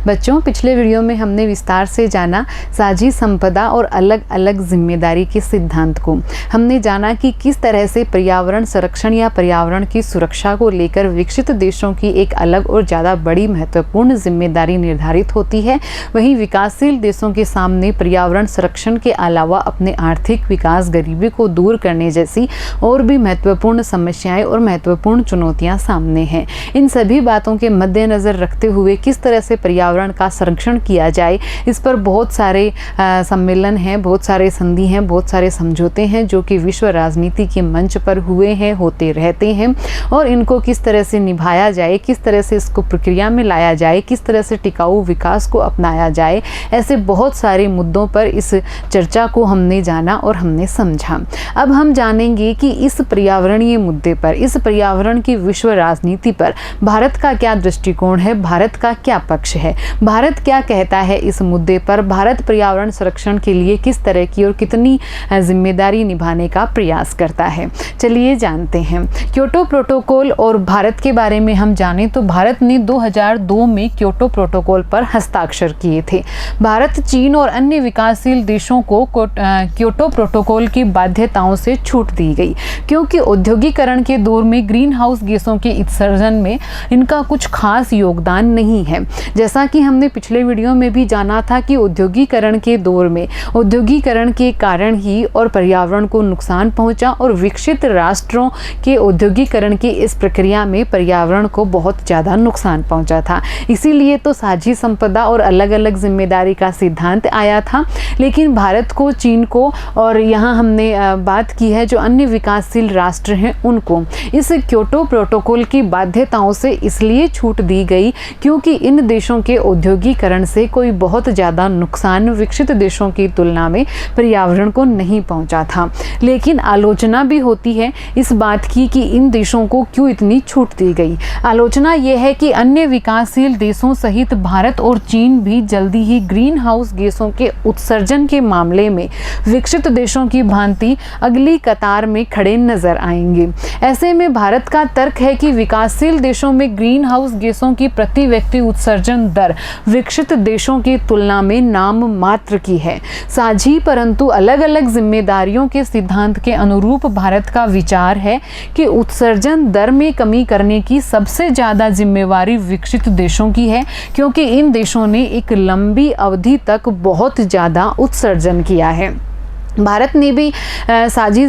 बच्चों, पिछले वीडियो में हमने विस्तार से जाना साझी संपदा और अलग अलग जिम्मेदारी के सिद्धांत को। हमने जाना कि किस तरह से पर्यावरण संरक्षण या पर्यावरण की सुरक्षा को लेकर विकसित देशों की एक अलग और ज़्यादा बड़ी महत्वपूर्ण जिम्मेदारी निर्धारित होती है। वहीं विकासशील देशों के सामने पर्यावरण संरक्षण के अलावा अपने आर्थिक विकास, गरीबी को दूर करने जैसी और भी महत्वपूर्ण समस्याएं और महत्वपूर्ण चुनौतियां सामने हैं। इन सभी बातों के मद्देनज़र रखते हुए किस तरह से पर्यावरण का संरक्षण किया जाए, इस पर बहुत सारे सम्मेलन हैं, बहुत सारे संधि हैं, बहुत सारे समझौते हैं जो कि विश्व राजनीति के मंच पर हुए हैं, होते रहते हैं। और इनको किस तरह से निभाया जाए, किस तरह से इसको प्रक्रिया में लाया जाए, किस तरह से टिकाऊ विकास को अपनाया जाए, ऐसे बहुत सारे मुद्दों पर इस चर्चा को हमने जाना और हमने समझा। अब हम जानेंगे कि इस पर्यावरणीय मुद्दे पर, इस पर्यावरण की विश्व राजनीति पर भारत का क्या दृष्टिकोण है, भारत का क्या पक्ष है, भारत क्या कहता है इस मुद्दे पर, भारत पर्यावरण संरक्षण के लिए किस तरह की और कितनी जिम्मेदारी निभाने का प्रयास करता है। चलिए जानते हैं। क्योटो प्रोटोकॉल और भारत के बारे में हम जानें तो भारत ने 2002 में क्योटो प्रोटोकॉल पर हस्ताक्षर किए थे। भारत, चीन और अन्य विकासशील देशों को क्योटो प्रोटोकॉल की बाध्यताओं से छूट दी गई क्योंकि औद्योगिकरण के दौर में ग्रीन हाउस गैसों के उत्सर्जन में इनका कुछ खास योगदान नहीं है। जैसा कि हमने पिछले वीडियो में भी जाना था कि औद्योगिकरण के दौर में औद्योगिकरण के कारण ही और पर्यावरण को नुकसान पहुंचा और विकसित राष्ट्रों के औद्योगिकरण की इस प्रक्रिया में पर्यावरण को बहुत ज़्यादा नुकसान पहुंचा था। इसीलिए तो साझी संपदा और अलग अलग जिम्मेदारी का सिद्धांत आया था। लेकिन भारत को, चीन को और यहाँ हमने बात की है जो अन्य विकासशील राष्ट्र हैं उनको इस क्योटो प्रोटोकॉल की बाध्यताओं से इसलिए छूट दी गई क्योंकि इन देशों के औद्योगिकरण से कोई बहुत ज़्यादा नुकसान विकसित देशों की तुलना में पर्यावरण को नहीं पहुंचा था। लेकिन आलोचना भी होती है इस बात की कि इन देशों को क्यों इतनी छूट दी गई। आलोचना यह है कि अन्य विकासशील देशों सहित भारत और चीन भी जल्दी ही ग्रीन हाउस गैसों के उत्सर्जन के मामले में विकसित देशों की भांति अगली कतार में खड़े नजर आएंगे। ऐसे में भारत का तर्क है कि विकासशील देशों में ग्रीन हाउस गैसों की प्रति व्यक्ति उत्सर्जन दर विकसित देशों की तुलना में नाम मात्र की है। साझी परंतु अलग अलग जिम्मेदारियों के सिद्धांत के अनुरूप भारत का विचार है कि उत्सर्जन दर में कमी करने की सबसे ज़्यादा जिम्मेवारी विकसित देशों की है क्योंकि इन देशों ने एक लंबी अवधि तक बहुत ज़्यादा उत्सर्जन किया है। भारत ने भी साझी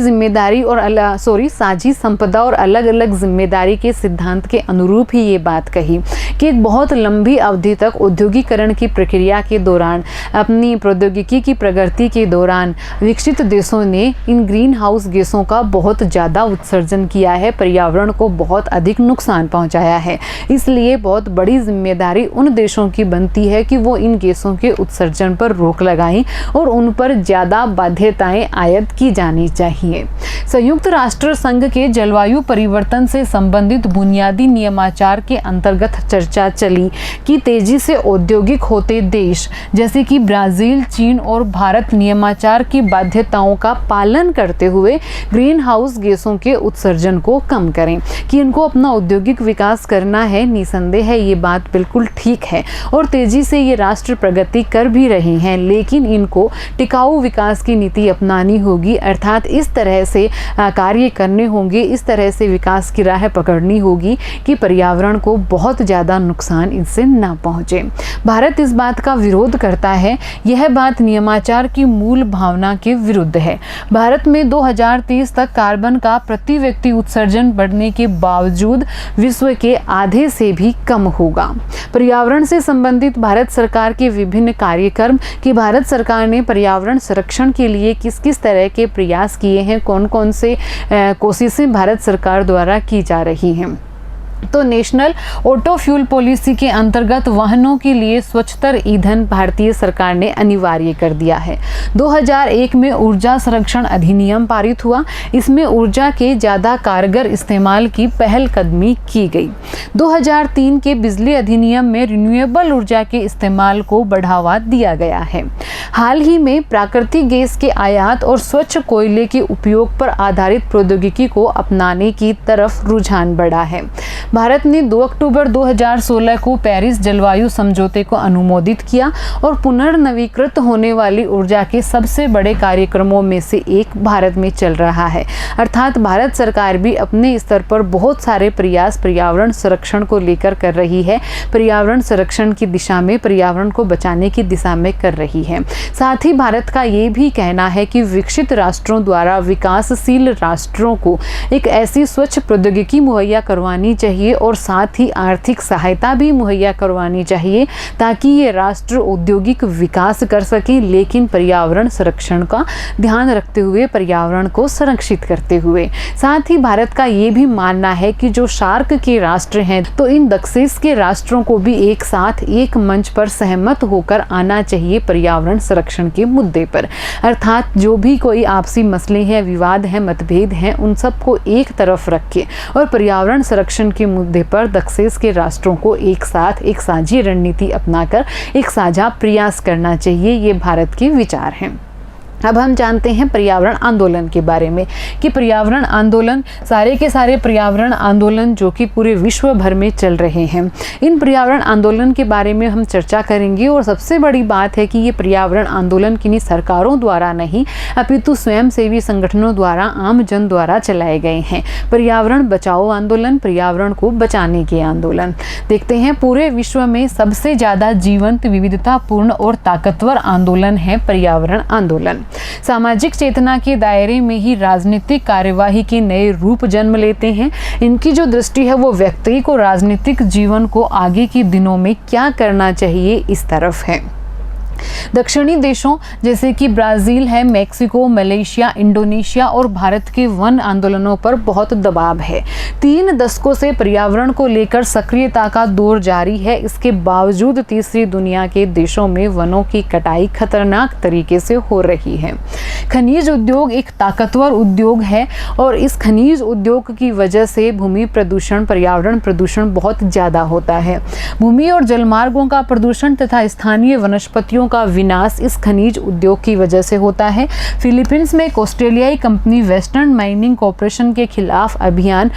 संपदा और अलग अलग जिम्मेदारी के सिद्धांत के अनुरूप ही ये बात कही कि एक बहुत लंबी अवधि तक औद्योगिकरण की प्रक्रिया के दौरान, अपनी प्रौद्योगिकी की प्रगति के दौरान विकसित देशों ने इन ग्रीन हाउस गैसों का बहुत ज़्यादा उत्सर्जन किया है, पर्यावरण को बहुत अधिक नुकसान पहुंचाया है। इसलिए बहुत बड़ी जिम्मेदारी उन देशों की बनती है कि वो इन गैसों के उत्सर्जन पर रोक लगाएं और उन पर ज़्यादा बाध्यताएं आयद की जानी चाहिए। संयुक्त राष्ट्र संघ के जलवायु परिवर्तन से संबंधित बुनियादी नियमाचार के अंतर्गत चर्चा चली कि तेजी से औद्योगिक होते देश जैसे कि ब्राजील, चीन और भारत नियमाचार की बाध्यताओं का पालन करते हुए ग्रीन हाउस गैसों के उत्सर्जन को कम करें। कि इनको अपना औद्योगिक विकास करना है, निसंदेह है ये बात बिल्कुल ठीक है और तेजी से ये राष्ट्र प्रगति कर भी रहे हैं। लेकिन इनको टिकाऊ विकास की नीति अपनानी होगी, अर्थात इस तरह से कार्य करने होंगे, इस तरह से विकास की राह पकड़नी होगी कि पर्यावरण को बहुत ज़्यादा नुकसान इससे ना पहुँचे। भारत इस बात का विरोध करता है। यह बात नियमाचार की मूल भावना के विरुद्ध है। भारत में 2030 तक कार्बन का प्रति व्यक्ति उत्सर्जन बढ़ने के बावजूद विश्व के आधे से भी कम होगा। पर्यावरण से संबंधित भारत सरकार के विभिन्न कार्यक्रम कि भारत सरकार ने पर्यावरण संरक्षण के लिए किस किस तरह के प्रयास किए हैं, कौन कौन से कोशिशें भारत सरकार द्वारा की जा रही हैं। तो नेशनल ऑटो फ्यूल पॉलिसी के अंतर्गत वाहनों के लिए स्वच्छतर ईंधन भारतीय सरकार ने अनिवार्य कर दिया है। 2001 में ऊर्जा संरक्षण अधिनियम पारित हुआ। इसमें ऊर्जा के ज़्यादा कारगर इस्तेमाल की पहल कदमी की गई। 2003 के बिजली अधिनियम में रिन्यूएबल ऊर्जा के इस्तेमाल को बढ़ावा दिया गया है। हाल ही में प्राकृतिक गैस के आयात और स्वच्छ कोयले के उपयोग पर आधारित प्रौद्योगिकी को अपनाने की तरफ रुझान बढ़ा है। भारत ने 2 अक्टूबर 2016 को पेरिस जलवायु समझौते को अनुमोदित किया और पुनर्नवीकृत होने वाली ऊर्जा के सबसे बड़े कार्यक्रमों में से एक भारत में चल रहा है। अर्थात भारत सरकार भी अपने स्तर पर बहुत सारे प्रयास पर्यावरण संरक्षण को लेकर कर रही है, पर्यावरण संरक्षण की दिशा में, पर्यावरण को बचाने की दिशा में कर रही है। साथ ही भारत का ये भी कहना है कि विकसित राष्ट्रों द्वारा विकासशील राष्ट्रों को एक ऐसी स्वच्छ प्रौद्योगिकी मुहैया करवानी चाहिए और साथ ही आर्थिक सहायता भी मुहैया करवानी चाहिए ताकि ये राष्ट्र औद्योगिक विकास कर सकें, लेकिन पर्यावरण संरक्षण का ध्यान रखते हुए, पर्यावरण को संरक्षित करते हुए। साथ ही भारत का ये भी मानना है कि जो शार्क के राष्ट्र हैं तो इन दक्षिण के राष्ट्रों को भी एक साथ एक मंच पर सहमत होकर आना चाहिए पर्यावरण संरक्षण के मुद्दे पर। अर्थात जो भी कोई आपसी मसले हैं, विवाद हैं, मतभेद हैं, उन सबको एक तरफ रख के और पर्यावरण संरक्षण के मुद्दे पर दक्षिण के राष्ट्रों को एक साथ एक साझी रणनीति अपनाकर एक साझा प्रयास करना चाहिए। ये भारत के विचार हैं। अब हम जानते हैं पर्यावरण आंदोलन के बारे में कि पर्यावरण आंदोलन सारे के सारे पर्यावरण आंदोलन जो कि पूरे विश्व भर में चल रहे हैं, इन पर्यावरण आंदोलन के बारे में हम चर्चा करेंगे। और सबसे बड़ी बात है कि ये पर्यावरण आंदोलन किन्हीं सरकारों द्वारा नहीं अपितु स्वयंसेवी संगठनों द्वारा, आम जन द्वारा चलाए गए हैं। पर्यावरण बचाओ आंदोलन, पर्यावरण को बचाने के आंदोलन। देखते हैं पूरे विश्व में सबसे ज़्यादा जीवंत, विविधतापूर्ण और ताकतवर आंदोलन है पर्यावरण आंदोलन। सामाजिक चेतना के दायरे में ही राजनीतिक कार्यवाही के नए रूप जन्म लेते हैं। इनकी जो दृष्टि है वो व्यक्ति को राजनीतिक जीवन को आगे के दिनों में क्या करना चाहिए इस तरफ है। दक्षिणी देशों जैसे कि ब्राज़ील है, मैक्सिको, मलेशिया, इंडोनेशिया और भारत के वन आंदोलनों पर बहुत दबाव है। 3 दशकों से पर्यावरण को लेकर सक्रियता का दौर जारी है। इसके बावजूद तीसरी दुनिया के देशों में वनों की कटाई खतरनाक तरीके से हो रही है। खनिज उद्योग एक ताकतवर उद्योग है और इस खनिज उद्योग की वजह से भूमि प्रदूषण, पर्यावरण प्रदूषण बहुत ज़्यादा होता है। भूमि और जलमार्गों का प्रदूषण तथा स्थानीय वनस्पतियों का विनाश इस खनिज उद्योग की वजह से होता है। फिलीपींस में एक ऑस्ट्रेलियाई कंपनी वेस्टर्न माइनिंग कॉर्पोरेशन के खिलाफ अभियान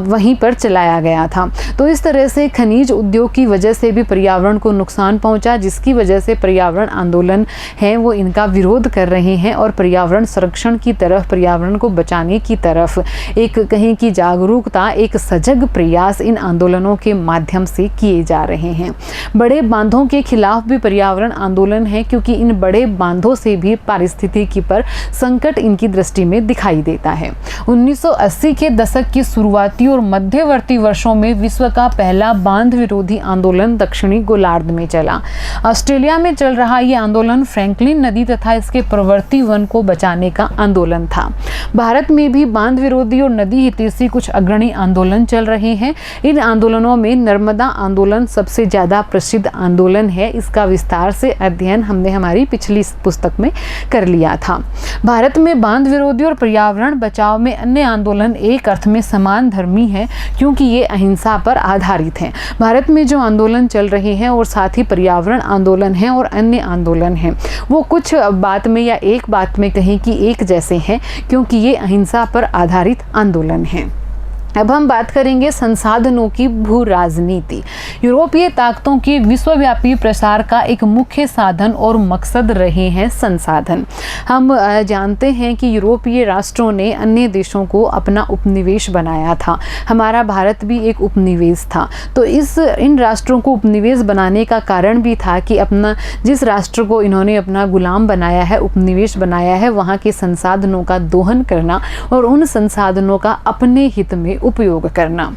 वहीं पर चलाया गया था। तो इस तरह से खनिज उद्योग की वजह से भी पर्यावरण को नुकसान पहुंचा, जिसकी वजह से पर्यावरण आंदोलन है वो इनका विरोध कर रहे हैं और पर्यावरण संरक्षण की तरफ, पर्यावरण को बचाने की तरफ एक कहीं की जागरूकता, एक सजग प्रयास इन आंदोलनों के माध्यम से किए जा रहे हैं। बड़े बांधों के खिलाफ भी पर्यावरण आंदोलन है क्योंकि इन बड़े बांधों से भी पारिस्थितिकी पर संकट इनकी दृष्टि में दिखाई देता है। 1980 के दशक के शुरुआती और मध्यवर्ती वर्षों में विश्व का पहला बांध विरोधी आंदोलन दक्षिणी गोलार्ध में चला। ऑस्ट्रेलिया में चल रहा ये आंदोलन फ्रैंकलिन नदी तथा इसके प्रवर्ती वन को बचाने का आंदोलन था। भारत में भी बांध विरोधी और नदी हितैषी कुछ अग्रणी आंदोलन चल रहे हैं। इन आंदोलनों में नर्मदा आंदोलन सबसे ज्यादा प्रसिद्ध आंदोलन है। इसका विस्तार से अध्ययन हमने हमारी पिछली पुस्तक में कर लिया था। भारत में बांध विरोधी और पर्यावरण बचाव में अन्य आंदोलन एक अर्थ में समान धर्मी है क्योंकि ये अहिंसा पर आधारित हैं। भारत में जो आंदोलन चल रहे हैं और साथ ही पर्यावरण आंदोलन हैं और अन्य आंदोलन हैं वो कुछ बात में या एक बात में कहें कि एक जैसे हैं क्योंकि ये अहिंसा पर आधारित आंदोलन हैं। अब हम बात करेंगे संसाधनों की भू राजनीति। यूरोपीय ताकतों के विश्वव्यापी प्रसार का एक मुख्य साधन और मकसद रहे हैं संसाधन। हम जानते हैं कि यूरोपीय राष्ट्रों ने अन्य देशों को अपना उपनिवेश बनाया था। हमारा भारत भी एक उपनिवेश था। तो इन राष्ट्रों को उपनिवेश बनाने का कारण भी था कि अपना जिस राष्ट्र को इन्होंने अपना गुलाम बनाया है, उपनिवेश बनाया है, वहाँ के संसाधनों का दोहन करना और उन संसाधनों का अपने हित में उपयोग करना।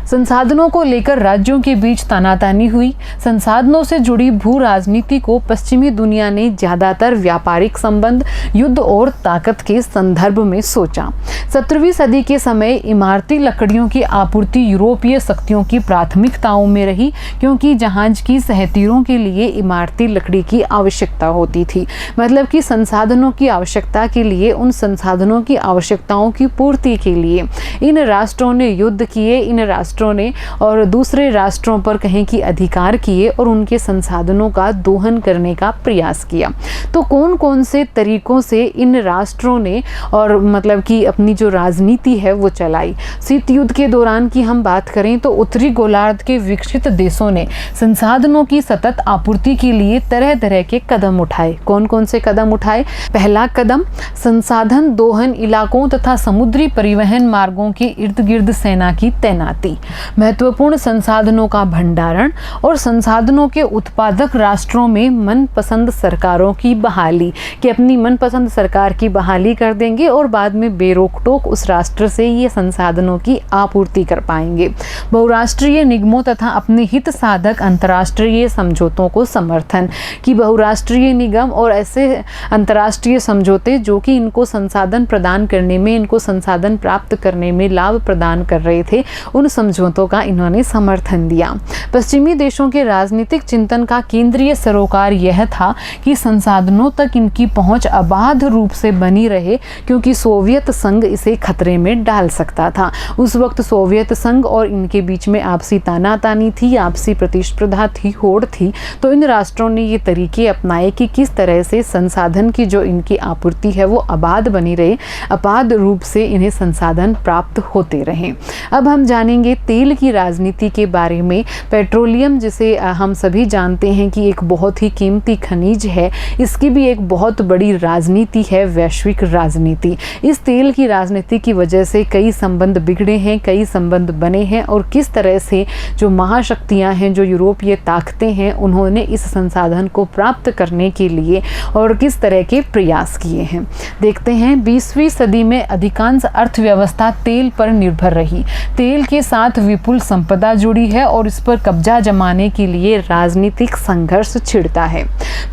संसाधनों को लेकर राज्यों के बीच तानातानी हुई। संसाधनों से जुड़ी भू राजनीति को पश्चिमी दुनिया ने ज़्यादातर व्यापारिक संबंध, युद्ध और ताकत के संदर्भ में सोचा। 17वीं सदी के समय इमारती लकड़ियों की आपूर्ति यूरोपीय शक्तियों की प्राथमिकताओं में रही क्योंकि जहाज की सहतीरों के लिए इमारती लकड़ी की आवश्यकता होती थी। मतलब कि संसाधनों की आवश्यकता के लिए, उन संसाधनों की आवश्यकताओं की पूर्ति के लिए इन राष्ट्रों राष्ट्रों ने युद्ध किए, इन राष्ट्रों ने और दूसरे राष्ट्रों पर कहें कि अधिकार किए और उनके संसाधनों का दोहन करने का प्रयास किया। तो कौन कौन से तरीकों से इन राष्ट्रों ने और मतलब कि अपनी जो राजनीति है वो चलाई। शीत युद्ध के दौरान की हम बात करें तो उत्तरी गोलार्ध के विकसित देशों ने संसाधनों की सतत आपूर्ति के लिए तरह तरह के कदम उठाए। कौन कौन से कदम उठाए? पहला कदम, संसाधन दोहन इलाकों तथा समुद्री परिवहन मार्गों के इर्द गिर्द सेना की तैनाती, महत्वपूर्ण संसाधनों का भंडारण और संसाधनों के उत्पादक राष्ट्रों में मनपसंद सरकारों की बहाली, कि अपनी मनपसंद सरकार की बहाली कर देंगे और बाद में बेरोक टोक उस राष्ट्र से ये संसाधनों की आपूर्ति कर पाएंगे। बहुराष्ट्रीय निगमों तथा अपने हित साधक अंतर्राष्ट्रीय समझौतों को समर्थन, कि बहुराष्ट्रीय निगम और ऐसे अंतर्राष्ट्रीय समझौते जो कि इनको संसाधन प्रदान करने में, इनको संसाधन प्राप्त करने में लाभ प्रदान कर रहे थे, उन समझौतों का इन्होंने समर्थन दिया। पश्चिमी देशों के राजनीतिक चिंतन का केंद्रीय सरोकार यह था कि संसाधनों तक इनकी पहुंच अबाध रूप से बनी रहे, क्योंकि सोवियत संघ इसे खतरे में डाल सकता था। उस वक्त सोवियत संघ और इनके बीच में आपसी तानातानी थी, आपसी प्रतिस्पर्धा थी, होड़ थी। तो इन राष्ट्रों ने ये तरीके अपनाए कि किस तरह से संसाधन की जो इनकी आपूर्ति है वो आबाद बनी रहे, अबाध रूप से इन्हें संसाधन प्राप्त होते रहें। अब हम जानेंगे तेल की राजनीति के बारे में। पेट्रोलियम, जिसे हम सभी जानते हैं कि एक बहुत ही कीमती खनिज है, इसकी भी एक बहुत बड़ी राजनीति है, वैश्विक राजनीति। इस तेल की राजनीति की वजह से कई संबंध बिगड़े हैं, कई संबंध बने हैं और किस तरह से जो महाशक्तियां हैं, जो यूरोपीय ताकतें हैं, उन्होंने इस संसाधन को प्राप्त करने के लिए और किस तरह के प्रयास किए हैं। देखते हैं, 20वीं सदी में अधिकांश अर्थव्यवस्था तेल पर निर्भर रही। तेल के साथ विपुल संपदा जुड़ी है और इस पर कब्जा जमाने के लिए राजनीतिक संघर्ष छिड़ता है।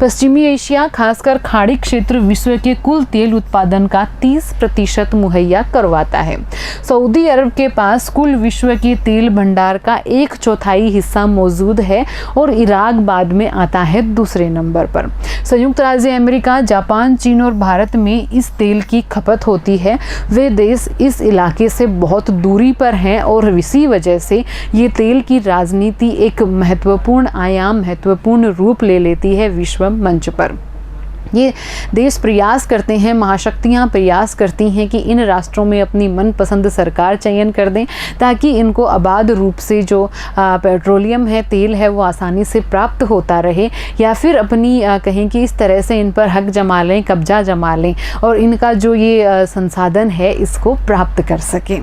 पश्चिमी एशिया, खासकर खाड़ी क्षेत्र, विश्व के कुल तेल उत्पादन का 30% मुहैया करवाता है। सऊदी अरब के पास कुल विश्व के तेल भंडार का 1/4 हिस्सा मौजूद है और इराक बाद में आता है दूसरे नंबर पर। संयुक्त राज्य अमेरिका, जापान, चीन और भारत में इस तेल की खपत होती है। वे देश इस इलाके से बहुत दूरी पर हैं और इसी वजह से ये तेल की राजनीति एक महत्वपूर्ण आयाम, महत्वपूर्ण रूप ले लेती है विश्व मंच पर। ये देश प्रयास करते हैं, महाशक्तियाँ प्रयास करती हैं कि इन राष्ट्रों में अपनी मनपसंद सरकार चयन कर दें ताकि इनको आबाद रूप से जो पेट्रोलियम है, तेल है, वो आसानी से प्राप्त होता रहे, या फिर अपनी कहें कि इस तरह से इन पर हक जमा लें, कब्जा जमा लें और इनका जो ये संसाधन है इसको प्राप्त कर सकें।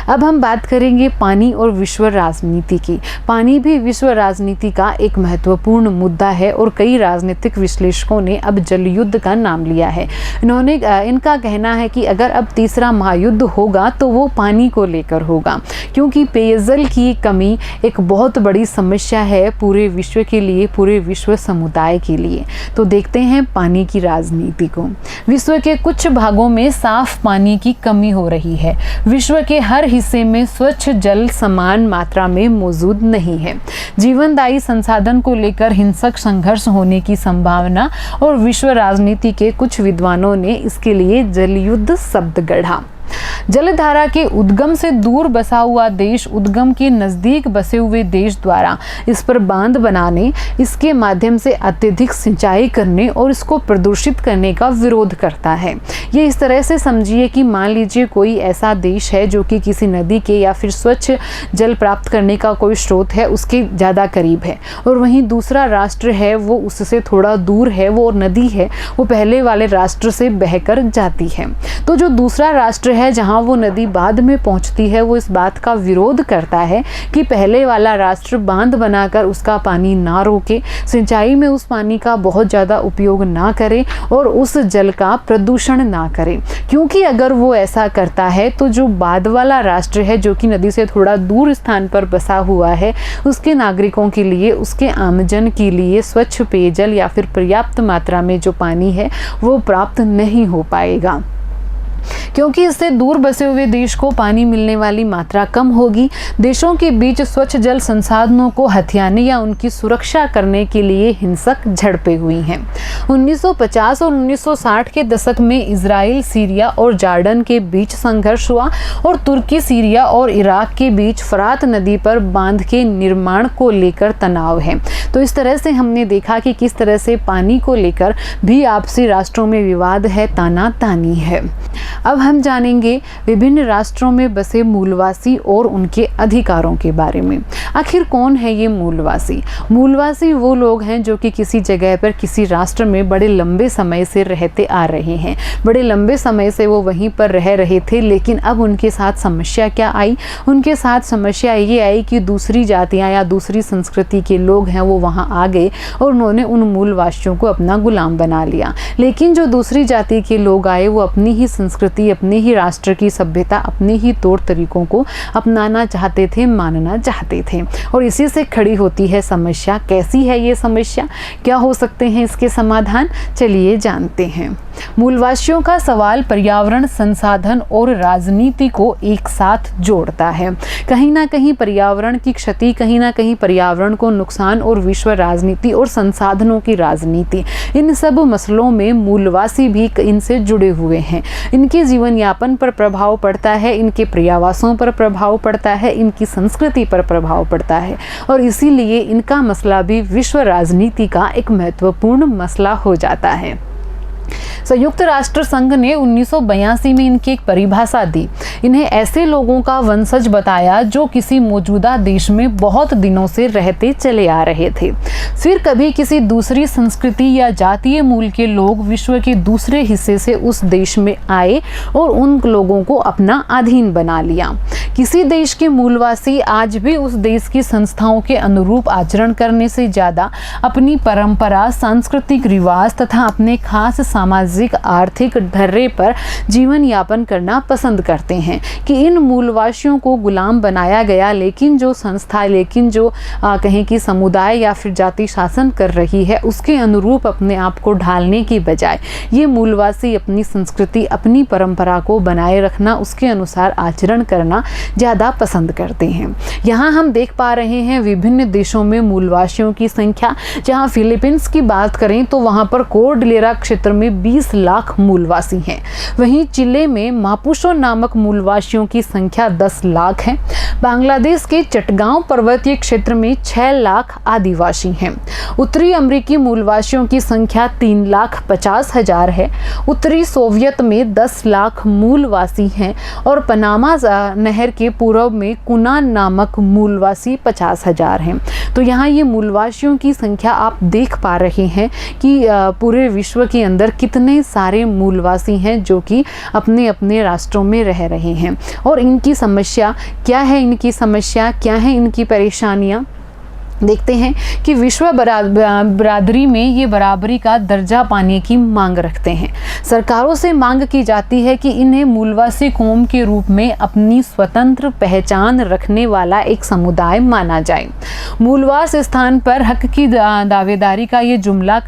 अब हम बात करेंगे पानी और विश्व राजनीति की। पानी भी विश्व राजनीति का एक महत्वपूर्ण मुद्दा है और कई राजनीतिक विश्लेषकों ने अब जल युद्ध का नाम लिया है। इनका कहना है कि अगर अब तीसरा महायुद्ध होगा तो वो पानी को लेकर होगा, क्योंकि पेयजल की कमी एक बहुत बड़ी समस्या है पूरे विश्व के लिए, पूरे विश्व समुदाय के लिए। तो देखते हैं पानी की राजनीति को। विश्व के कुछ भागों में साफ पानी की कमी हो रही है। विश्व के हर हिस्से में स्वच्छ जल समान मात्रा में मौजूद नहीं है। जीवनदायी संसाधन को लेकर हिंसक संघर्ष होने की संभावना और विश्व राजनीति के कुछ विद्वानों ने इसके लिए जलयुद्ध शब्द गढ़ा। जलधारा के उद्गम से दूर बसा हुआ देश उद्गम के नज़दीक बसे हुए देश द्वारा इस पर बांध बनाने, इसके माध्यम से अत्यधिक सिंचाई करने और इसको प्रदूषित करने का विरोध करता है। ये इस तरह से समझिए कि मान लीजिए कोई ऐसा देश है जो कि किसी नदी के या फिर स्वच्छ जल प्राप्त करने का कोई स्रोत है उसके ज़्यादा करीब है, और वहीं दूसरा राष्ट्र है वो उससे थोड़ा दूर है, वो नदी है वो पहले वाले राष्ट्र से बहकर जाती है। तो जो दूसरा राष्ट्र है जहाँ वो नदी बाद में पहुँचती है, वो इस बात का विरोध करता है कि पहले वाला राष्ट्र बांध बनाकर उसका पानी ना रोके, सिंचाई में उस पानी का बहुत ज़्यादा उपयोग ना करे और उस जल का प्रदूषण ना करे, क्योंकि अगर वो ऐसा करता है तो जो बाद वाला राष्ट्र है जो कि नदी से थोड़ा दूर स्थान पर बसा हुआ है, उसके नागरिकों के लिए, उसके आमजन के लिए स्वच्छ पेयजल या फिर पर्याप्त मात्रा में जो पानी है वो प्राप्त नहीं हो पाएगा। क्योंकि इससे दूर बसे हुए देश को पानी मिलने वाली मात्रा कम होगी। देशों के बीच स्वच्छ जल संसाधनों को हथियाने या उनकी सुरक्षा करने के लिए हिंसक झड़पें हुई हैं। 1950 और 1960 के दशक में इजराइल, सीरिया और जॉर्डन के बीच संघर्ष हुआ और तुर्की, सीरिया और इराक के बीच फरात नदी पर बांध के निर्माण को लेकर तनाव है। तो इस तरह से हमने देखा कि किस तरह से पानी को लेकर भी आपसी राष्ट्रों में विवाद है, तानातानी है। अब हम जानेंगे विभिन्न राष्ट्रों में बसे मूलवासी और उनके अधिकारों के बारे में। आखिर कौन है ये मूलवासी? मूलवासी वो लोग हैं जो कि किसी जगह पर, किसी राष्ट्र में बड़े लंबे समय से रहते आ रहे हैं। बड़े लंबे समय से वो वहीं पर रह रहे थे, लेकिन अब उनके साथ समस्या क्या आई? उनके साथ समस्या ये आई कि दूसरी जातियाँ या दूसरी संस्कृति के लोग हैं वो वहाँ आ गए और उन्होंने उन मूलवासियों को अपना गुलाम बना लिया। लेकिन जो दूसरी जाति के लोग आए वो अपनी ही संस्कृति, अपने ही राष्ट्र की सभ्यता, अपने ही तौर तरीकों को अपनाना चाहते थे, मानना चाहते थे। और इसी से खड़ी होती है समस्या। कैसी है ये समस्या? क्या हो सकते हैं इसके समाधान? चलिए जानते हैं। मूलवासियों का सवाल पर्यावरण, संसाधन और राजनीति को एक साथ जोड़ता है। कहीं ना कहीं पर्यावरण की क्षति, कहीं ना कहीं पर्यावरण को नुकसान और विश्व राजनीति और संसाधनों की राजनीति, इन सब मसलों में मूलवासी भी इनसे जुड़े हुए हैं। इनके जीवन यापन पर प्रभाव पड़ता है, इनके पर्यावासों पर प्रभाव पड़ता है, इनकी संस्कृति पर प्रभाव पड़ता है और इसीलिए इनका मसला भी विश्व राजनीति का एक महत्वपूर्ण मसला हो जाता है। संयुक्त राष्ट्र संघ ने 1982 में इनकी एक परिभाषा दी। इन्हें ऐसे लोगों का वंशज बताया जो किसी मौजूदा देश में बहुत दिनों से रहते चले आ रहे थे। फिर कभी किसी दूसरी संस्कृति या जातीय मूल के लोग विश्व के दूसरे हिस्से से उस देश में आए और उन लोगों को अपना अधीन बना लिया। किसी देश के मूलवासी आज भी उस देश की संस्थाओं के अनुरूप आचरण करने से ज़्यादा अपनी परंपरा, सांस्कृतिक रिवाज तथा अपने खास सामाजिक आर्थिक ढर्रे पर जीवन यापन करना पसंद करते हैं कि इन मूलवासियों को गुलाम बनाया गया। लेकिन जो संस्था, लेकिन जो कहें कि समुदाय या फिर जाति शासन कर रही है उसके अनुरूप अपने आप को ढालने की बजाय ये मूलवासी अपनी संस्कृति, अपनी परंपरा को बनाए रखना, उसके अनुसार आचरण करना ज़्यादा पसंद करते हैं। यहाँ हम देख पा रहे हैं विभिन्न देशों में मूलवासियों की संख्या। जहाँ फिलीपींस की बात करें तो वहाँ पर कोर्डिलेरा क्षेत्र में 20 लाख मूलवासी हैं। वहीं चिले में मापुसो नामक मूलवासियों की संख्या 10 लाख है। बांग्लादेश के चटगांव पर्वतीय क्षेत्र में 6 लाख आदिवासी हैं। उत्तरी अमेरिकी मूलवासियों की संख्या 3,50,000 है। उत्तरी सोवियत में 10 लाख मूलवासी हैं और पनामा नहर के पूर्व में कुना नामक मूलवासी 50,000 हैं। तो यहाँ ये मूलवासियों की संख्या आप देख पा रहे हैं कि पूरे विश्व के अंदर कितने सारे मूलवासी हैं जो कि अपने अपने राष्ट्रों में रह रहे हैं। और इनकी समस्या क्या है, इनकी समस्या क्या है, इनकी परेशानियाँ देखते हैं कि विश्व बरादरी में ये बराबरी का दर्जा पाने की मांग रखते हैं। सरकारों से मांग की जाती है कि इन्हें मूलवासी कौम के रूप में अपनी स्वतंत्र पहचान रखने वाला एक समुदाय माना जाए। मूलवास स्थान पर हक की दावेदारी का ये जुमला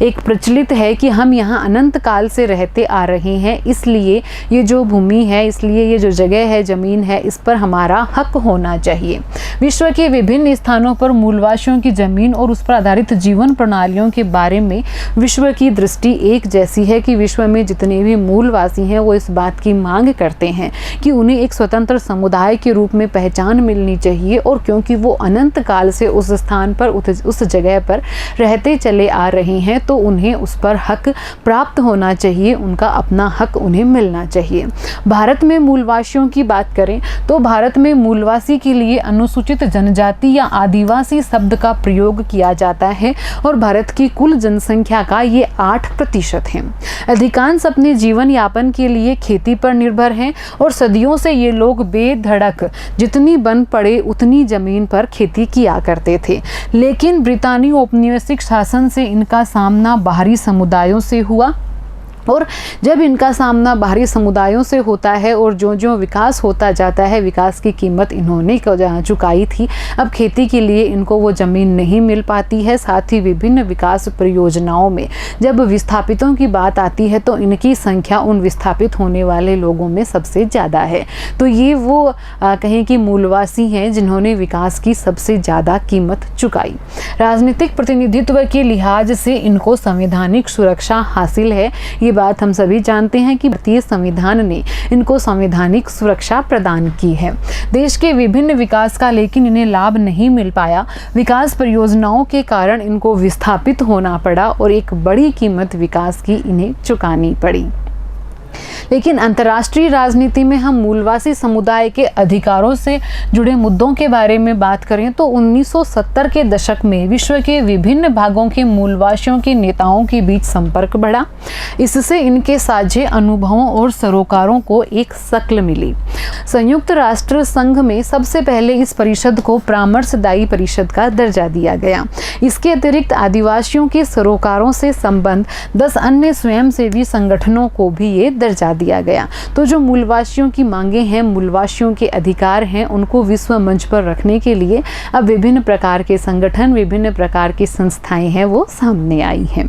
एक प्रचलित है कि हम यहाँ अनंत काल से रहते आ रहे हैं, इसलिए ये जो भूमि है, इसलिए ये जो जगह है, ज़मीन है, इस पर हमारा हक होना चाहिए। विश्व के विभिन्न स्थानों पर मूलवासियों की जमीन और उस पर आधारित जीवन प्रणालियों के बारे में विश्व की दृष्टि एक जैसी है कि विश्व में जितने भी मूलवासी हैं वो इस बात की मांग करते हैं कि उन्हें एक स्वतंत्र समुदाय के रूप में पहचान मिलनी चाहिए। और क्योंकि वो अनंत काल से उस स्थान पर, उस जगह पर रहते चले आ रहे हैं, तो उन्हें उस पर हक प्राप्त होना चाहिए, उनका अपना हक उन्हें मिलना चाहिए। भारत में मूलवासियों की बात करें तो भारत में मूलवासी के लिए अनुसूचित जनजाति या आदिवासी शब्द का प्रयोग किया जाता है और भारत की कुल जनसंख्या का ये 8% है। अधिकांश अपने जीवन यापन के लिए खेती पर निर्भर हैं और सदियों से ये लोग बेधड़क जितनी बन पड़े उतनी जमीन पर खेती किया करते थे। लेकिन ब्रितानी औपनिवेशिक शासन से इनका सामना बाहरी समुदायों से हुआ और जब इनका सामना बाहरी समुदायों से होता है और जो विकास होता जाता है, विकास की कीमत इन्होंने चुकाई थी, अब खेती के लिए इनको वो ज़मीन नहीं मिल पाती है। साथ ही विभिन्न विकास परियोजनाओं में जब विस्थापितों की बात आती है तो इनकी संख्या उन विस्थापित होने वाले लोगों में सबसे ज़्यादा है। तो ये वो कहें कि मूलवासी हैं जिन्होंने विकास की सबसे ज़्यादा कीमत चुकाई। राजनीतिक प्रतिनिधित्व के लिहाज से इनको संवैधानिक सुरक्षा हासिल है। ये बात हम सभी जानते हैं कि भारतीय संविधान ने इनको संवैधानिक सुरक्षा प्रदान की है। देश के विभिन्न विकास का लेकिन इन्हें लाभ नहीं मिल पाया। विकास परियोजनाओं के कारण इनको विस्थापित होना पड़ा और एक बड़ी कीमत विकास की इन्हें चुकानी पड़ी। लेकिन अंतर्राष्ट्रीय राजनीति में हम मूलवासी समुदाय के अधिकारों से जुड़े मुद्दों के बारे में बात करें तो 1970 के दशक में विश्व के विभिन्न भागों के मूलवासियों के नेताओं के बीच संपर्क बढ़ा। इससे इनके साझे अनुभवों और सरोकारों को एक शक्ल मिली। संयुक्त राष्ट्र संघ में सबसे पहले इस परिषद को परामर्शदायी परिषद का दर्जा दिया गया। इसके अतिरिक्त आदिवासियों के सरोकारों से संबंध 10 अन्य स्वयंसेवी संगठनों को भी ये दर्जा दिया गया। तो जो मूलवासियों की मांगे हैं, मूलवासियों के अधिकार हैं, उनको विश्व मंच पर रखने के लिए अब विभिन्न प्रकार के संगठन, विभिन्न प्रकार की संस्थाएं हैं वो सामने आई हैं।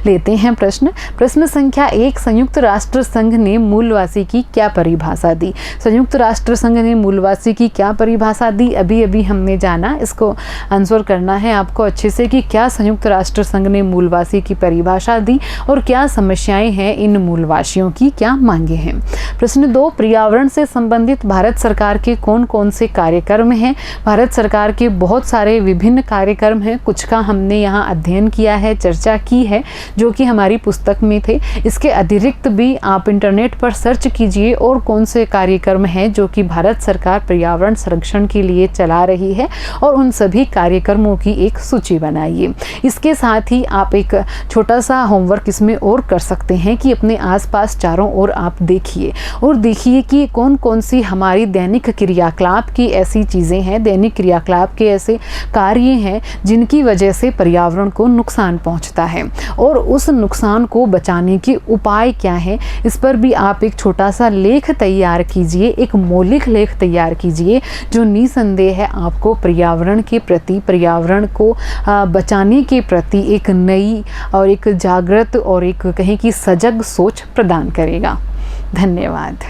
लेते हैं प्रश्न संख्या 1, संयुक्त राष्ट्र संघ ने मूलवासी की क्या परिभाषा दी? संयुक्त राष्ट्र संघ ने मूलवासी की क्या परिभाषा दी? अभी हमने जाना। इसको आंसर करना है आपको अच्छे से कि क्या संयुक्त राष्ट्र संघ ने मूलवासी की परिभाषा दी और क्या समस्याएं हैं इन मूलवासियों की, क्या मांगे हैं। प्रश्न 2, पर्यावरण से संबंधित भारत सरकार के कौन कौन से कार्यक्रम हैं? भारत सरकार के बहुत सारे विभिन्न कार्यक्रम हैं। कुछ का हमने यहाँ अध्ययन किया है, चर्चा की है, जो कि हमारी पुस्तक में थे। इसके अतिरिक्त भी आप इंटरनेट पर सर्च कीजिए और कौन से कार्यक्रम हैं जो कि भारत सरकार पर्यावरण संरक्षण के लिए चला रही है, और उन सभी कार्यक्रमों की एक सूची बनाइए। इसके साथ ही आप एक छोटा सा होमवर्क इसमें और कर सकते हैं कि अपने आसपास चारों ओर आप देखिए और देखिए कि कौन कौन सी हमारी दैनिक क्रियाकलाप की ऐसी चीज़ें हैं, दैनिक क्रियाकलाप के ऐसे कार्य हैं जिनकी वजह से पर्यावरण को नुकसान पहुंचता है, और उस नुकसान को बचाने के उपाय क्या हैं, इस पर भी आप एक छोटा सा लेख तैयार कीजिए, एक मौलिक लेख तैयार कीजिए जो निसंदेह है आपको पर्यावरण के प्रति, पर्यावरण को बचाने के प्रति एक नई और एक जागृत और एक कहें कि सजग सोच प्रदान करेगा। धन्यवाद।